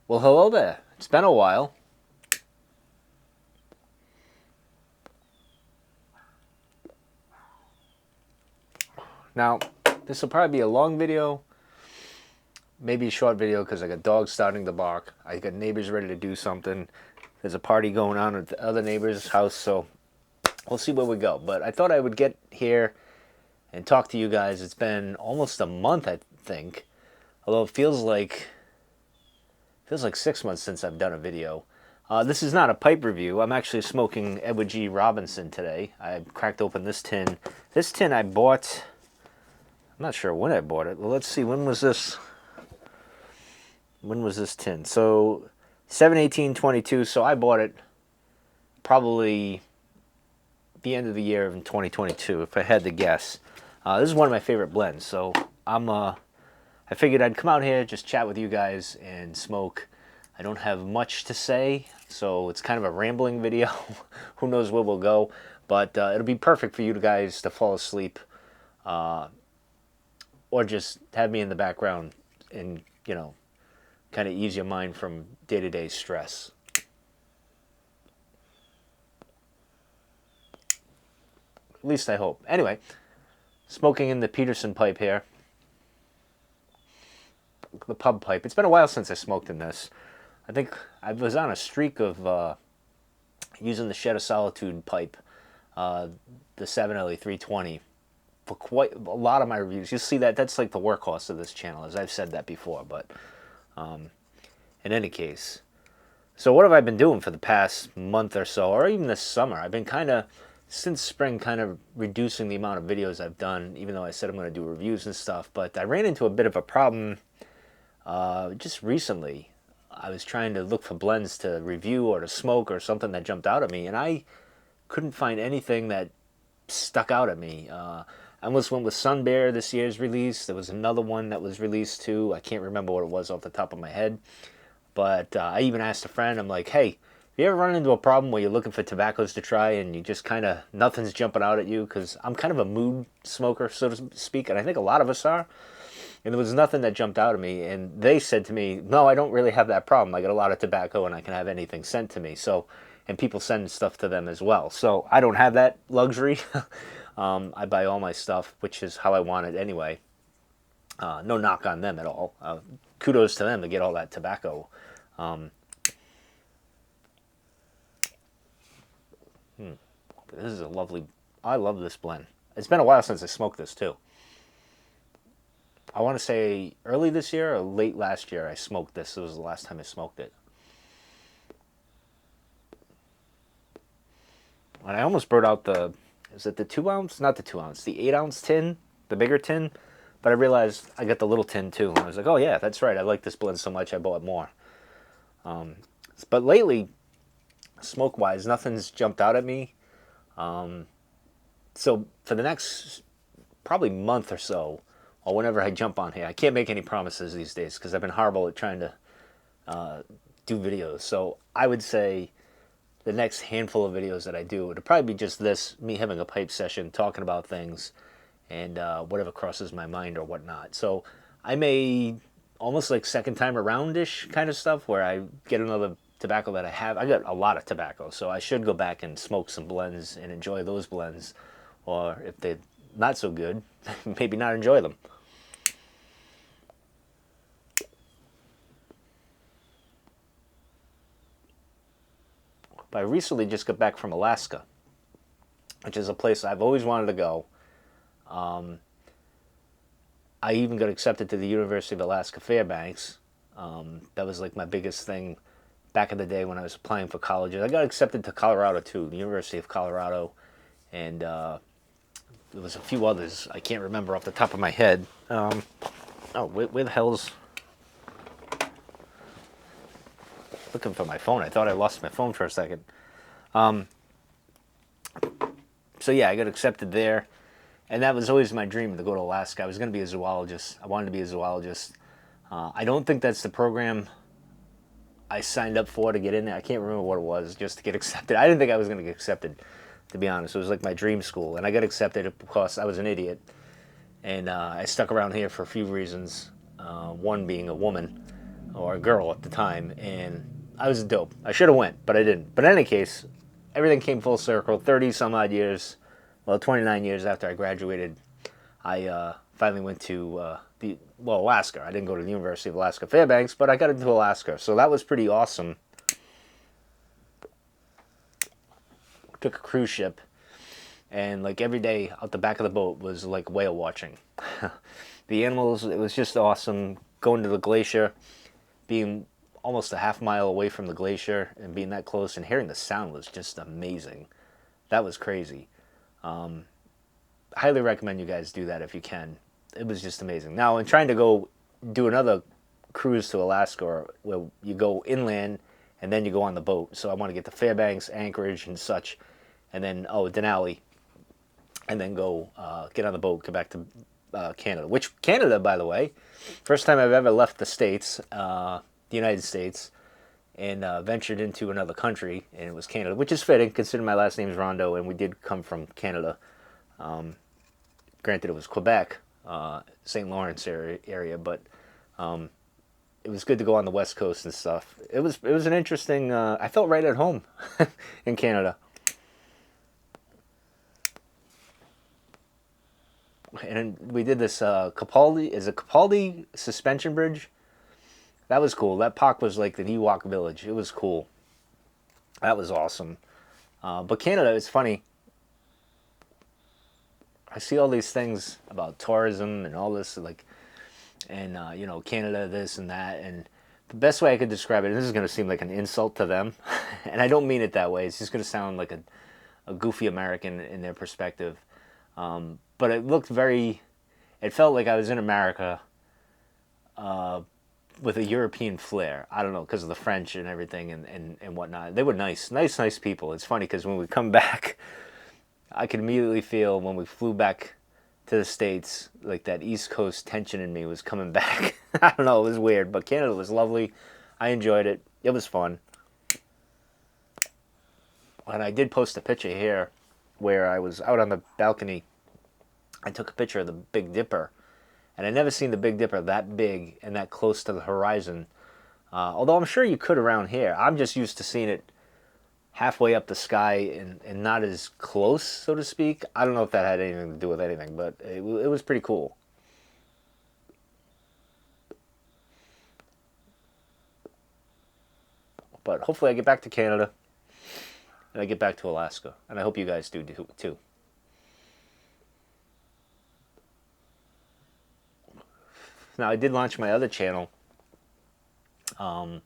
Well, hello there. It's been a while. Now, this will probably be a long video, maybe a short video because I got dogs starting to bark. I got neighbors ready to do something. There's a party going on at the other neighbor's house, so we'll see where we go. But I thought I would get here and talk to you guys. It's been almost a month, I think. Although it feels like 6 months since I've done a video. This is not a pipe review. I'm actually smoking Edward G. Robinson today. I cracked open this tin. This tin I bought. I'm not sure when I bought it. Well, let's see. When was this? When was this tin? So 7/18/22. So I bought it probably the end of the year in 2022, if I had to guess. This is one of my favorite blends. So I figured I'd come out here, just chat with you guys and smoke. I don't have much to say, so it's kind of a rambling video. Who knows where we'll go, but it'll be perfect for you guys to fall asleep or just have me in the background and, kind of ease your mind from day-to-day stress. At least I hope. Anyway, smoking in the Peterson pipe here. The pub pipe. It's been a while since I smoked in this. I think I was on a streak of using the Shed of Solitude pipe, the 7LE 320, for quite a lot of my reviews. You'll see that's like the workhorse of this channel, as I've said that before. But in any case, so what have I been doing for the past month or so, or even this summer? I've been since spring, kind of reducing the amount of videos I've done, even though I said I'm going to do reviews and stuff. But I ran into a bit of a problem just recently. I was trying to look for blends to review or to smoke or something that jumped out at me, and I couldn't find anything that stuck out at me. I almost went with Sun Bear, this year's release. There was another one that was released too. I can't remember what it was off the top of my head. But I even asked a friend, I'm like, hey, have you ever run into a problem where you're looking for tobaccos to try and you just nothing's jumping out at you? Because I'm kind of a mood smoker, so to speak, and I think a lot of us are. And there was nothing that jumped out at me. And they said to me, no, I don't really have that problem. I get a lot of tobacco and I can have anything sent to me. So, and people send stuff to them as well. So I don't have that luxury. I buy all my stuff, which is how I want it anyway. No knock on them at all. Kudos to them to get all that tobacco. This is a lovely, I love this blend. It's been a while since I smoked this too. I want to say early this year or late last year I smoked this. It was the last time I smoked it. And I almost brought out is it the 2 ounce? Not the 2 ounce, the 8 ounce tin, the bigger tin. But I realized I got the little tin too. And I was like, oh yeah, that's right. I like this blend so much I bought more. But lately, smoke-wise, nothing's jumped out at me. So for the next probably month or so, or whenever I jump on here, I can't make any promises these days because I've been horrible at trying to do videos. So I would say the next handful of videos that I do, it'll probably be just this, me having a pipe session, talking about things, and whatever crosses my mind or whatnot. So I may, almost like second time around-ish kind of stuff, where I get another tobacco that I have. I got a lot of tobacco, so I should go back and smoke some blends and enjoy those blends. Or if they're not so good, maybe not enjoy them. But I recently just got back from Alaska, which is a place I've always wanted to go. I even got accepted to the University of Alaska Fairbanks. That was like my biggest thing back in the day when I was applying for colleges. I got accepted to Colorado too, the University of Colorado, and there was a few others I can't remember off the top of my head. Where the hell's... Looking for my phone. I thought I lost my phone for a second. So yeah, I got accepted there. And that was always my dream, to go to Alaska. I was going to be a zoologist. I wanted to be a zoologist. I don't think that's the program I signed up for to get in there. I can't remember what it was, just to get accepted. I didn't think I was going to get accepted, to be honest. It was like my dream school. And I got accepted because I was an idiot. And I stuck around here for a few reasons. One being a woman. or a girl at the time, and I was dope. I should have went, but I didn't. But in any case, everything came full circle. 30 some odd years, well, 29 years after I graduated, I finally went to Alaska. I didn't go to the University of Alaska Fairbanks, but I got into Alaska, so that was pretty awesome. Took a cruise ship, and like every day out the back of the boat was like whale watching. The animals, it was just awesome. Going to the glacier, being almost a half mile away from the glacier and being that close and hearing the sound was just amazing. That was crazy. Highly recommend you guys do that if you can. It was just amazing. Now, in trying to go do another cruise to Alaska where you go inland and then you go on the boat. So I want to get to Fairbanks, Anchorage, and such, and then Denali, and then go get on the boat, go back to Canada. Which Canada, by the way, first time I've ever left the States, the United States, and ventured into another country, and it was Canada, which is fitting considering my last name is Rondo, and we did come from Canada. Granted, it was Quebec, St. Lawrence area, but it was good to go on the West Coast and stuff. It was an interesting. I felt right at home in Canada. And we did this Capaldi suspension bridge. That was cool. That park was like the Ewok Village. It was cool. That was awesome. But Canada, it's funny. I see all these things about tourism and all this, like, and Canada, this and that, and the best way I could describe it, and this is going to seem like an insult to them, and I don't mean it that way. It's just going to sound like a goofy American in their perspective. But it looked it felt like I was in America with a European flair. I don't know, because of the French and everything and whatnot. They were nice people. It's funny because when we come back, I could immediately feel when we flew back to the States, like that East Coast tension in me was coming back. I don't know, it was weird, but Canada was lovely. I enjoyed it. It was fun. And I did post a picture here where I was out on the balcony. I took a picture of the Big Dipper, and I'd never seen the Big Dipper that big and that close to the horizon. Although I'm sure you could around here. I'm just used to seeing it halfway up the sky and not as close, so to speak. I don't know if that had anything to do with anything, but it was pretty cool. But hopefully I get back to Canada and I get back to Alaska, and I hope you guys do too. Now, I did launch my other channel, and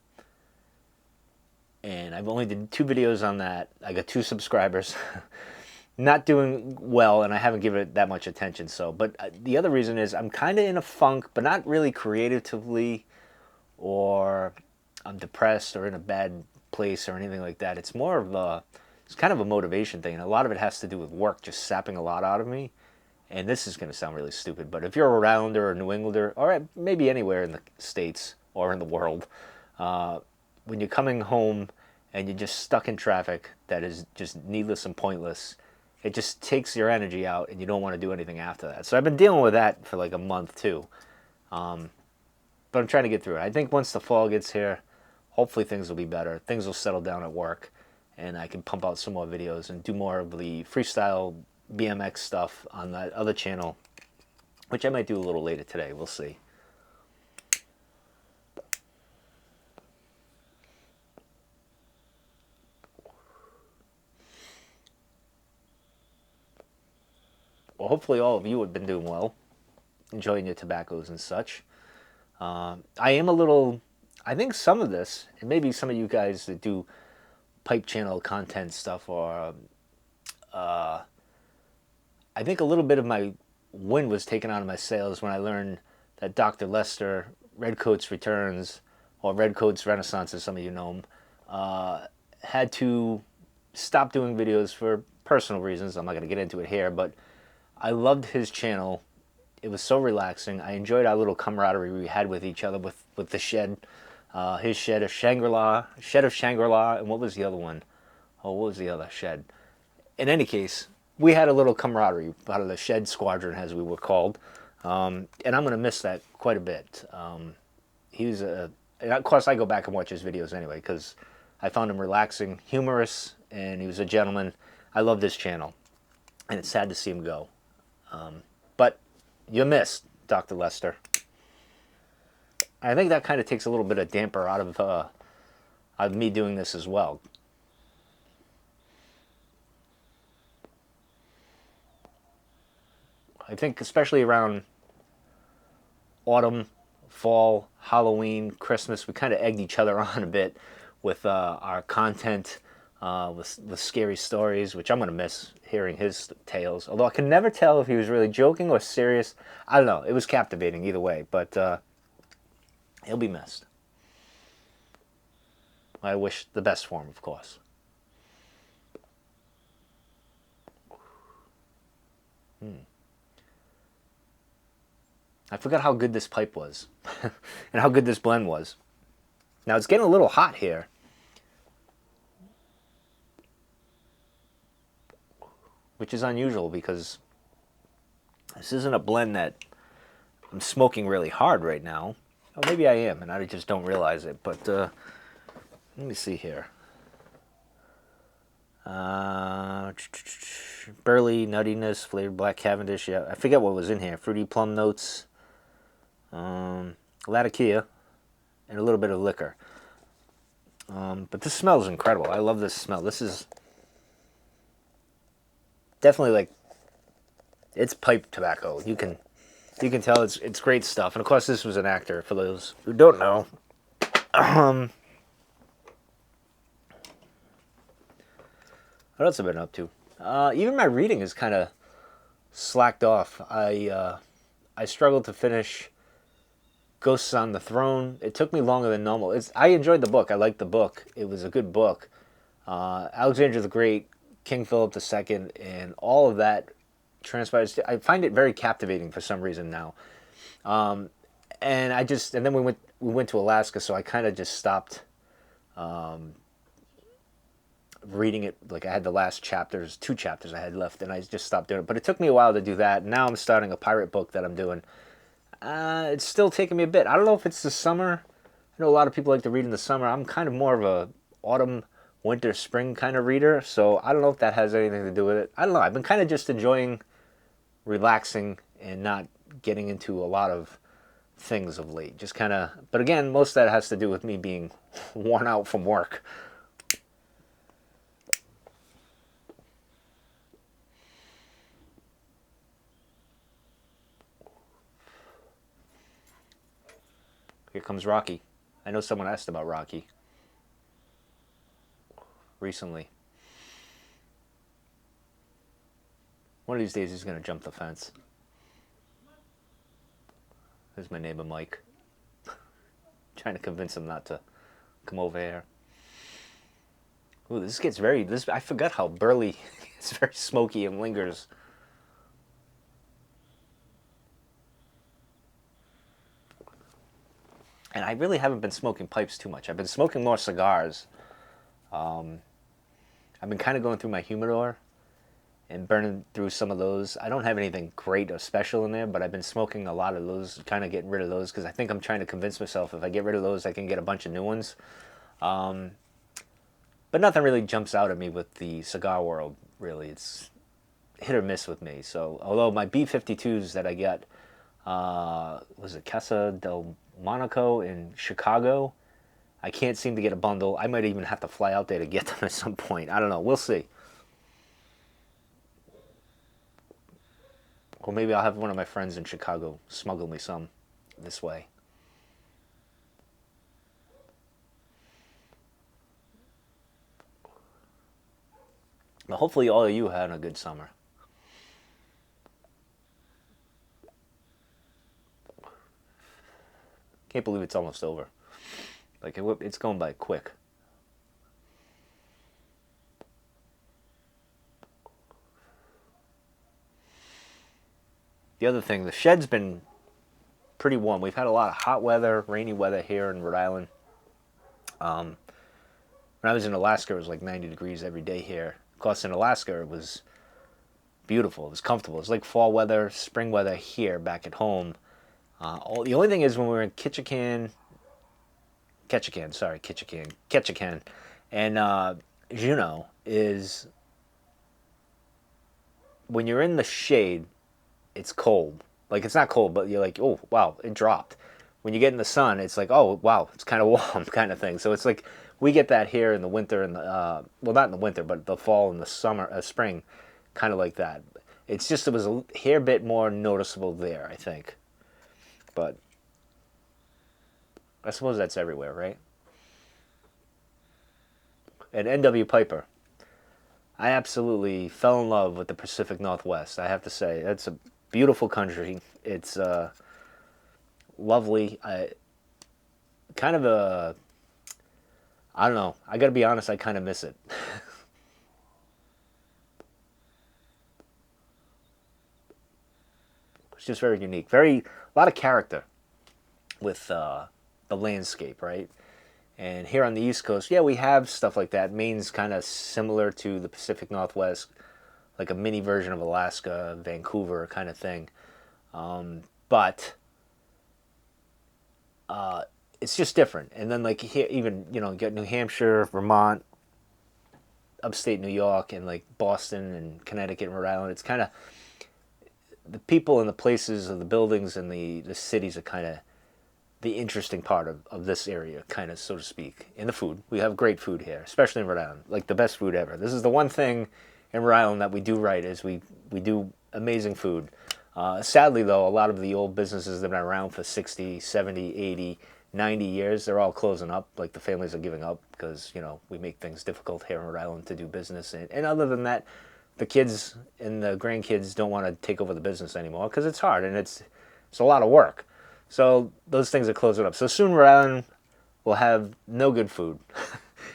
I've only did 2 videos on that. I got 2 subscribers. Not doing well, and I haven't given it that much attention. So, but the other reason is I'm kind of in a funk, but not really creatively, or I'm depressed or in a bad place or anything like that. It's more of it's kind of a motivation thing, and a lot of it has to do with work just sapping a lot out of me. And this is going to sound really stupid, but if you're a Rounder or a New Englander, or maybe anywhere in the States or in the world, when you're coming home and you're just stuck in traffic that is just needless and pointless, it just takes your energy out and you don't want to do anything after that. So I've been dealing with that for like a month too. But I'm trying to get through it. I think once the fall gets here, hopefully things will be better. Things will settle down at work, and I can pump out some more videos and do more of the freestyle BMX stuff on that other channel, which I might do a little later today. We'll see. Well, hopefully all of you have been doing well, enjoying your tobaccos and such. I am a little, I think some of this, and maybe some of you guys that do pipe channel content stuff, or I think a little bit of my wind was taken out of my sails when I learned that Dr. Lester, Redcoats Returns, or Redcoats Renaissance, as some of you know him, had to stop doing videos for personal reasons. I'm not going to get into it here, but I loved his channel. It was so relaxing. I enjoyed our little camaraderie we had with each other with the shed. His shed of Shangri-La, and what was the other one? Oh, what was the other shed? In any case, we had a little camaraderie out of the shed squadron, as we were called, and I'm going to miss that quite a bit. He was And of course, I go back and watch his videos anyway because I found him relaxing, humorous, and he was a gentleman. I love this channel, and it's sad to see him go. But you missed, Dr. Lester. I think that kind of takes a little bit of damper out of me doing this as well. I think especially around autumn, fall, Halloween, Christmas, we kind of egged each other on a bit with our content, with scary stories, which I'm going to miss hearing his tales. Although I can never tell if he was really joking or serious. I don't know. It was captivating either way, but he'll be missed. I wish the best for him, of course. I forgot how good this pipe was and how good this blend was. Now it's getting a little hot here. Which is unusual because this isn't a blend that I'm smoking really hard right now. Oh, maybe I am and I just don't realize it. But let me see here. Burley, nuttiness, flavored black Cavendish. Yeah, I forget what was in here. Fruity plum notes. Latakia, and a little bit of liquor. But this smells incredible. I love this smell. This is definitely like, it's pipe tobacco. You can tell it's great stuff. And of course, this was an actor. For those who don't know, what else have I been up to? Even my reading is kind of slacked off. I struggled to finish Ghosts on the Throne. It took me longer than normal. I enjoyed the book. I liked the book. It was a good book. Alexander the Great, King Philip II, and all of that transpires. I find it very captivating for some reason now. And then we went to Alaska, so I kind of just stopped reading it. Like I had the last chapters, 2 chapters I had left, and I just stopped doing it. But it took me a while to do that. Now I'm starting a pirate book that I'm doing. It's still taking me a bit. I don't know if it's the summer. I know a lot of people like to read in the summer. I'm kind of more of a autumn, winter, spring kind of reader, so I don't know if that has anything to do with it. I don't know. I've been kind of just enjoying relaxing and not getting into a lot of things of late. Just kind of, but again, most of that has to do with me being worn out from work. Here comes Rocky. I know someone asked about Rocky recently. One of these days he's going to jump the fence. There's my neighbor Mike. Trying to convince him not to come over here. Ooh, this gets very... I forgot how burly... It's very smoky and lingers. And I really haven't been smoking pipes too much. I've been smoking more cigars. I've been kind of going through my humidor and burning through some of those. I don't have anything great or special in there, but I've been smoking a lot of those, kind of getting rid of those, because I think I'm trying to convince myself if I get rid of those, I can get a bunch of new ones. But nothing really jumps out at me with the cigar world, really. It's hit or miss with me. So, although my B-52s that I got, was it Casa del Monaco in Chicago, I can't seem to get a bundle. I might even have to fly out there to get them at some point. I don't know. We'll see. Or maybe I'll have one of my friends in Chicago smuggle me some this way. But hopefully all of you had a good summer. Can't believe it's almost over. Like, it's going by quick. The other thing, the shed's been pretty warm. We've had a lot of hot weather, rainy weather here in Rhode Island. When I was in Alaska, it was like 90 degrees every day here. Of course, in Alaska, it was beautiful. It was comfortable. It was like fall weather, spring weather here back at home. The only thing is when we were in Ketchikan, Ketchikan, sorry, Ketchikan. And Juneau is, when you're in the shade, it's cold. Like, it's not cold, but you're like, oh, wow, it dropped. When you get in the sun, it's like, oh, wow, it's kind of warm kind of thing. So it's like, we get that here in the winter and the, well, not in the winter, but the fall and the summer, spring, kind of like that. It's just, it was a hair bit more noticeable there, I think. But I suppose that's everywhere, right? And N.W. Piper, I absolutely fell in love with the Pacific Northwest. I have to say, it's a beautiful country. It's lovely. Kind of a, I don't know. I got to be honest. I kind of miss it. It's just very unique. A lot of character with the landscape, right? And here on the East Coast, yeah, we have stuff like that. Maine's kind of similar to the Pacific Northwest, like a mini version of Alaska, Vancouver kind of thing. But it's just different. And then like here, even you get New Hampshire, Vermont, upstate New York, and like Boston and Connecticut and Rhode Island. It's kind of the people and the places and the buildings and the cities are kind of the interesting part of this area, kind of, so to speak. In the food, we have great food here, especially in Rhode Island, like the best food ever. This is the one thing in Rhode Island that we do right, is we do amazing food. Sadly, though, a lot of the old businesses that have been around for 60, 70, 80, 90 years, they're all closing up. Like, the families are giving up because, we make things difficult here in Rhode Island to do business. And other than that, the kids and the grandkids don't want to take over the business anymore because it's hard and it's a lot of work. So those things are closing up. So soon Rhode Island will have no good food.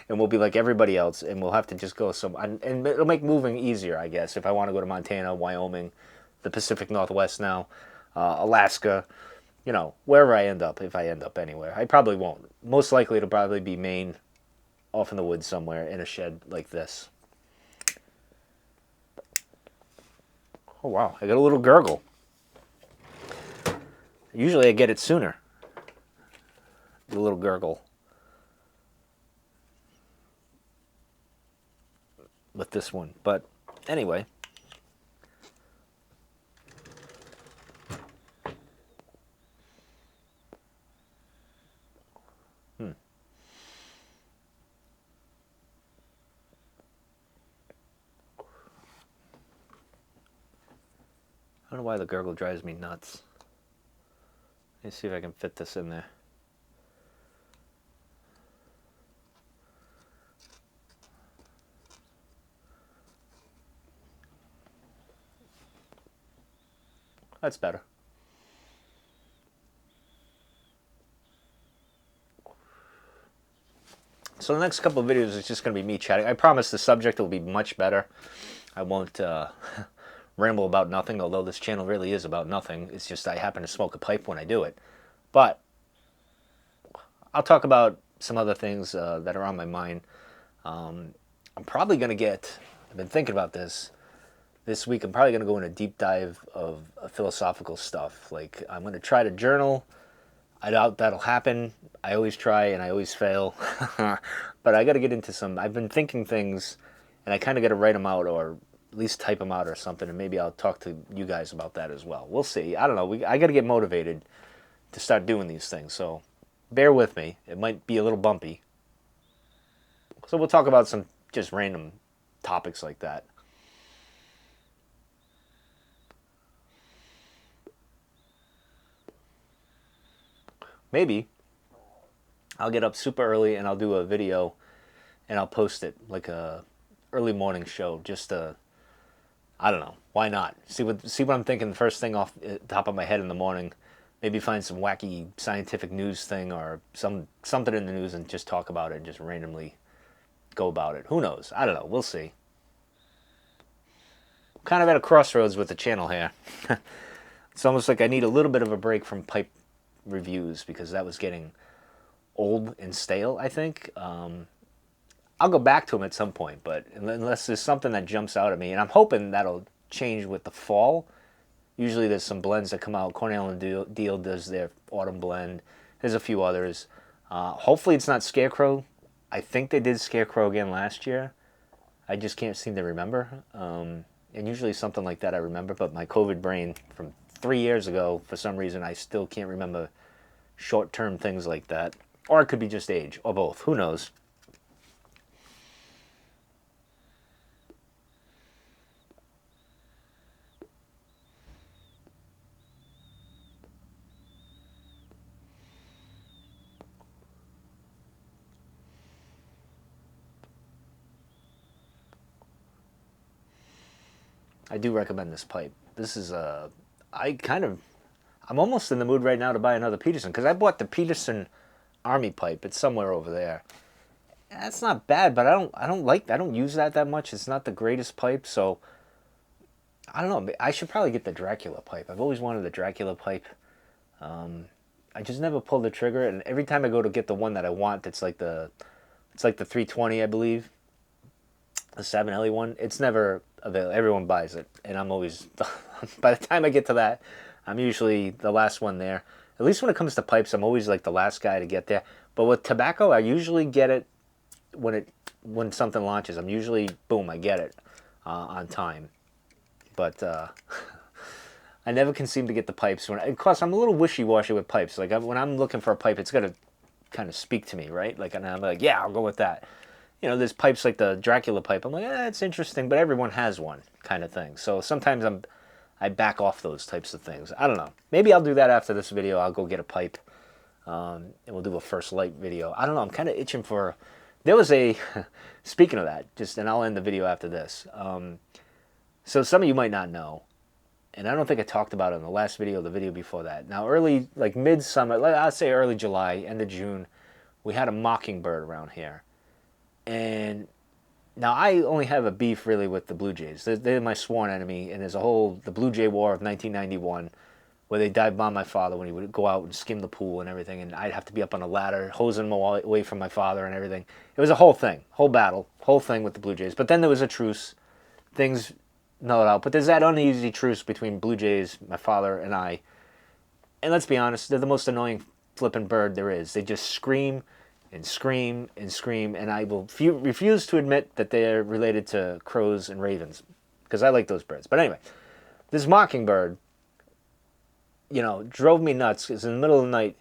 And we'll be like everybody else, and we'll have to just go and it'll make moving easier, I guess, if I want to go to Montana, Wyoming, the Pacific Northwest now, Alaska, wherever I end up, if I end up anywhere. I probably won't. Most likely it'll probably be Maine, off in the woods somewhere, in a shed like this. Oh, wow, I got a little gurgle. Usually I get it sooner. A little gurgle. With this one. But anyway. I don't know why the gurgle drives me nuts. Let me see if I can fit this in there. That's better. So the next couple of videos is just going to be me chatting. I promise the subject will be much better. I won't ramble about nothing, although this channel really is about nothing. It's just I happen to smoke a pipe when I do it. But I'll talk about some other things that are on my mind. I'm probably going to I've been thinking about this week. I'm probably going to go in a deep dive of philosophical stuff. Like, I'm going to try to journal. I doubt that'll happen. I always try and I always fail. But I got to get into some. I've been thinking things, and I kind of got to write them out, or at least type them out or something, and maybe I'll talk to you guys about that as well. We'll see. I don't know. I got to get motivated to start doing these things. So bear with me. It might be a little bumpy. So we'll talk about some just random topics like that. Maybe I'll get up super early and I'll do a video and I'll post it like a early morning show. Just I don't know, why not? See what I'm thinking the first thing off the top of my head in the morning. Maybe find some wacky scientific news thing or something in the news and just talk about it and just randomly go about it. Who knows? I don't know. We'll see. Kind of at a crossroads with the channel here. It's almost like I need a little bit of a break from pipe reviews because that was getting old and stale, I think. I'll go back to them at some point, but unless there's something that jumps out at me, and I'm hoping that'll change with the fall. Usually there's some blends that come out. Cornell and Deal does their autumn blend. There's a few others. Hopefully it's not Scarecrow. I think they did Scarecrow again last year. I just can't seem to remember. And usually something like that I remember, but my COVID brain from 3 years ago, for some reason, I still can't remember short-term things like that. Or it could be just age, or both. Who knows? I do recommend this pipe. This is I'm almost in the mood right now to buy another Peterson, because I bought the Peterson Army pipe. It's somewhere over there. That's not bad, but I don't use that much. It's not the greatest pipe, so I don't know. I should probably get the Dracula pipe. I've always wanted the Dracula pipe. I just never pulled the trigger, and every time I go to get the one that I want, it's like the 320, I believe, the 7LE one. It's never available. Everyone buys it, and I'm always by the time I get to that, I'm usually the last one there. At least when it comes to pipes, I'm always like the last guy to get there. But with tobacco, I usually get it when something launches. I'm usually, boom, I get it on time. But I never can seem to get the pipes. Of course, I'm a little wishy-washy with pipes. Like when I'm looking for a pipe, it's got to kind of speak to me, right? Like, and I'm like, yeah, I'll go with that. You know, there's pipes like the Dracula pipe. I'm like, it's interesting, but everyone has one, kind of thing. So sometimes I back off those types of things. I don't know. Maybe I'll do that after this video. I'll go get a pipe, and we'll do a first light video. I don't know. I'm kind of itching for. There was a. Speaking of that, and I'll end the video after this. So some of you might not know, and I don't think I talked about it in the last video or the video before that. Now, early, like midsummer, I'd say early July, end of June, we had a mockingbird around here. And now I only have a beef really with the Blue Jays. They're my sworn enemy, and there's the Blue Jay War of 1991, where they dive bomb my father when he would go out and skim the pool and everything, and I'd have to be up on a ladder, hosing him away from my father and everything. It was a whole thing, whole battle, whole thing with the Blue Jays. But then there was a truce. Things mellowed out. But there's that uneasy truce between Blue Jays, my father, and I. And let's be honest, they're the most annoying flipping bird there is. They just scream and scream and scream, and I will refuse to admit that they're related to crows and ravens, because I like those birds. But anyway, this mockingbird, drove me nuts. It's in the middle of the night,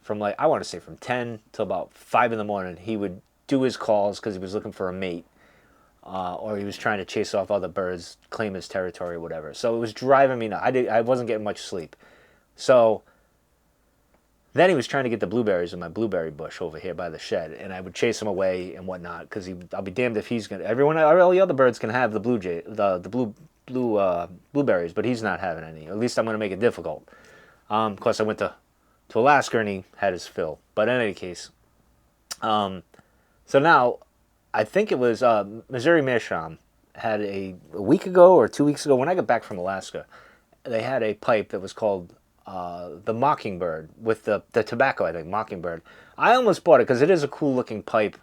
from I want to say from 10 till about 5 in the morning. He would do his calls because he was looking for a mate, or he was trying to chase off other birds, claim his territory, or whatever. So it was driving me nuts. I wasn't getting much sleep. So then he was trying to get the blueberries in my blueberry bush over here by the shed, and I would chase him away and whatnot, because I'll be damned if he's gonna. All the other birds can have the blueberries, but he's not having any. At least I'm gonna make it difficult. Of course, I went to Alaska and he had his fill. But in any case, so now I think it was Missouri Meerschaum had a week ago or 2 weeks ago when I got back from Alaska. They had a pipe that was called the Mockingbird with the tobacco, I think, Mockingbird. I almost bought it because it is a cool looking pipe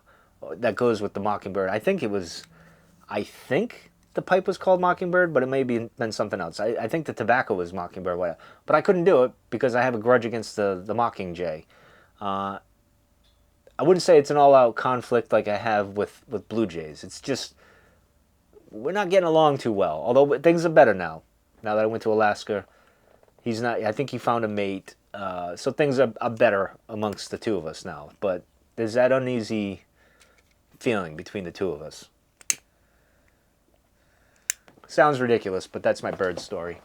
that goes with the Mockingbird. I think the pipe was called Mockingbird, but it may have been something else. I think the tobacco was Mockingbird, but I couldn't do it because I have a grudge against the Mockingjay. I wouldn't say it's an all-out conflict like I have with Blue Jays. It's just we're not getting along too well, although things are better now. Now that I went to Alaska, he's not. I think he found a mate, so things are better amongst the two of us now. But there's that uneasy feeling between the two of us. Sounds ridiculous, but that's my bird story.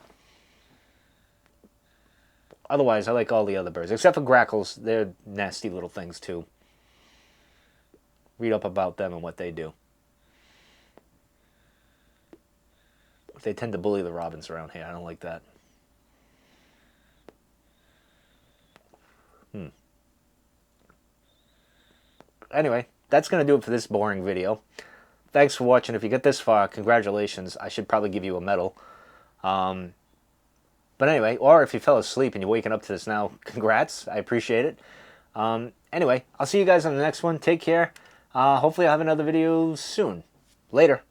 Otherwise, I like all the other birds, except for grackles. They're nasty little things, too. Read up about them and what they do. They tend to bully the robins around here. I don't like that. Anyway, that's going to do it for this boring video. Thanks for watching. If you get this far, congratulations. I should probably give you a medal. But anyway, or if you fell asleep and you're waking up to this now, congrats. I appreciate it. Anyway, I'll see you guys on the next one. Take care. Hopefully I'll have another video soon. Later.